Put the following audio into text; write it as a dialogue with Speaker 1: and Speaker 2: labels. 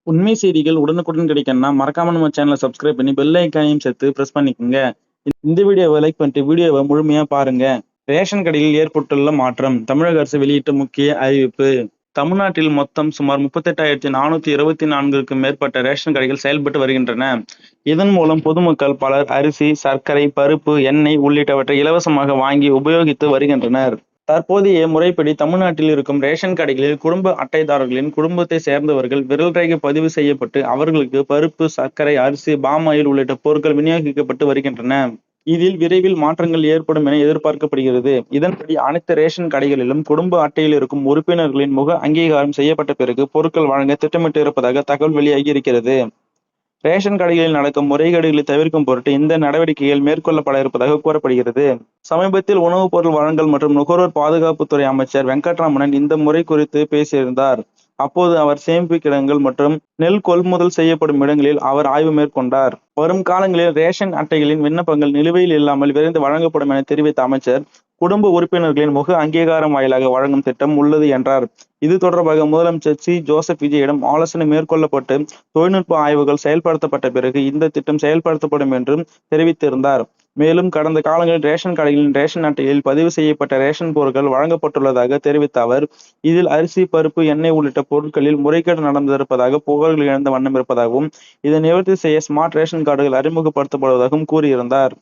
Speaker 1: உண்மை செய்திகள் உடனுக்குடன் கிடைக்கணும்னா மறக்காம நம்ம சேனலை சப்ஸ்கிரைப் பண்ணி பெல் ஐக்கானையும் சேர்த்து பிரஸ் பண்ணிக்கோங்க. இந்த வீடியோவை லைக் பண்ணிட்டு வீடியோவை முழுமையா பாருங்க. ரேஷன் கடையில் ஏற்பட்டுள்ள மாற்றம். தமிழக அரசு வெளியிட்ட முக்கிய அறிவிப்பு. தமிழ்நாட்டில் மொத்தம் சுமார் 38,424க்கும் மேற்பட்ட ரேஷன் கடைகள் செயல்பட்டு வருகின்றன. இதன் மூலம் பொதுமக்கள் பலர் அரிசி, சர்க்கரை, பருப்பு, எண்ணெய் உள்ளிட்டவற்றை இலவசமாக வாங்கி உபயோகித்து வருகின்றனர். தற்போதைய முறைப்படி தமிழ்நாட்டில் இருக்கும் ரேஷன் கடைகளில் குடும்ப அட்டைதாரர்களின் குடும்பத்தை சேர்ந்தவர்கள் விரல் ரேகை பதிவு செய்யப்பட்டு அவர்களுக்கு பருப்பு, சர்க்கரை, அரிசி, பாம் ஆயில் உள்ளிட்ட பொருட்கள் விநியோகிக்கப்பட்டு வருகின்றன. இதில் விரைவில் மாற்றங்கள் ஏற்படும் என எதிர்பார்க்கப்படுகிறது. இதன்படி அனைத்து ரேஷன் கடைகளிலும் குடும்ப அட்டையில் இருக்கும் உறுப்பினர்களின் முக அங்கீகாரம் செய்யப்பட்ட பிறகு பொருட்கள் வழங்க திட்டமிட்டு இருப்பதாக தகவல் வெளியாகி இருக்கிறது. ரேஷன் கடைகளில் நடக்கும் முறைகேடுகளை தவிர்க்கும் பொருட்டு இந்த நடவடிக்கைகள் மேற்கொள்ளப்பட இருப்பதாக கூறப்படுகிறது. சமீபத்தில் உணவுப் பொருள் வழங்கல் மற்றும் நுகர்வோர் பாதுகாப்புத்துறை அமைச்சர் வெங்கட்ராமன் இந்த முறை குறித்து பேசியிருந்தார். அப்போது அவர் சேமிப்பு கிடங்குகள் மற்றும் நெல் கொள்முதல் செய்யப்படும் இடங்களில் அவர் ஆய்வு மேற்கொண்டார். வரும் காலங்களில் ரேஷன் அட்டைகளின் விண்ணப்பங்கள் நிலுவையில் இல்லாமல் விரைந்து வழங்கப்படும் என தெரிவித்த அமைச்சர், குடும்ப உறுப்பினர்களின் முக அங்கீகாரம் வாயிலாக வழங்கும் திட்டம் உள்ளது என்றார். இது தொடர்பாக முதலமைச்சர் சி. ஜோசப் விஜயிடம் ஆலோசனை மேற்கொள்ளப்பட்டு தொழில்நுட்ப ஆய்வுகள் செயல்படுத்தப்பட்ட பிறகு இந்த திட்டம் செயல்படுத்தப்படும் என்றும் தெரிவித்திருந்தார். மேலும் கடந்த காலங்களில் ரேஷன் கடைகளின் ரேஷன் அட்டைகளில் பதிவு செய்யப்பட்ட ரேஷன் பொருட்கள் வழங்கப்பட்டுள்ளதாக தெரிவித்த அவர், இதில் அரிசி, பருப்பு, எண்ணெய் உள்ளிட்ட பொருட்களில் முறைகேடு நடந்திருப்பதாக புகார்கள் எழுந்த வண்ணம் இருப்பதாகவும் இதை நிவர்த்தி செய்ய ஸ்மார்ட் ரேஷன் கார்டுகள் அறிமுகப்படுத்தப்படுவதாகவும் கூறியிருந்தார்.